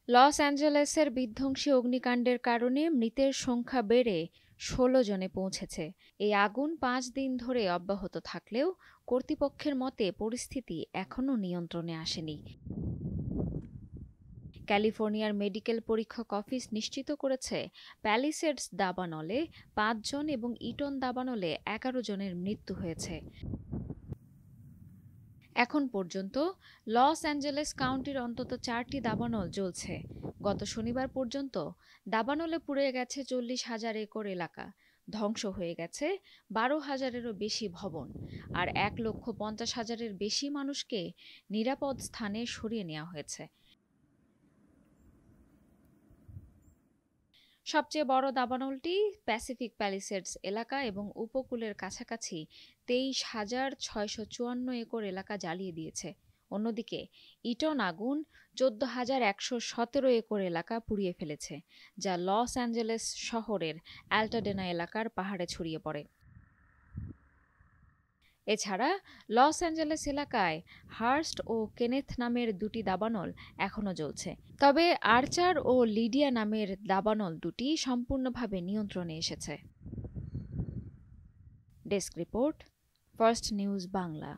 Loss অ্যাঞ্জেলেসের বিধ্বংসী অগ্নিকাণ্ডের কারণে মৃতের সংখ্যা বেড়ে ১৬ জনে পৌঁছেছে। এই আগুন ৫ দিন ধরে অব্যাহত থাকলেও কর্তৃপক্ষের মতে পরিস্থিতি এখনও নিয়ন্ত্রণে আসেনি। ক্যালিফোর্নিয়ার মেডিকেল পরীক্ষক অফিস নিশ্চিত করেছে, প্যালিসেডস দাবানলে ৫ জন এবং ইটন দাবানলে ১১ জনের মৃত্যু হয়েছে। এখন পর্যন্ত লস অ্যাঞ্জেলেস কাউন্টির অন্তত ৪টি দাবানল জ্বলছে। গত শনিবার পর্যন্ত দাবানলে পুড়ে গেছে ৪০,০০০ একর এলাকা, ধ্বংস হয়ে গেছে ১২,০০০-এরও বেশি ভবন, আর ১,৫০,০০০-এর বেশি মানুষকে নিরাপদ স্থানে সরিয়ে নেওয়া হয়েছে। সবচেয়ে বড় দাবানলটি প্যাসিফিক প্যালিসেডস এলাকা এবং উপকূলের কাছাকাছি ২৩,৬৫৪ একর এলাকা জ্বালিয়ে দিয়েছে। অন্যদিকে ইটন আগুন ১৪,১১৭ একর এলাকা পুড়িয়ে ফেলেছে, যা লস অ্যাঞ্জেলেস শহরের অ্যাল্টাডেনা এলাকার পাহাড়ে ছড়িয়ে পড়ে। এছাড়া লস অ্যাঞ্জেলেস এলাকায় হার্স্ট ও কেনেথ নামের ২টি দাবানল এখনও জ্বলছে। তবে আর্চার ও লিডিয়া নামের দাবানল দুটি সম্পূর্ণভাবে নিয়ন্ত্রণে এসেছে। Desk report, first news Bangla.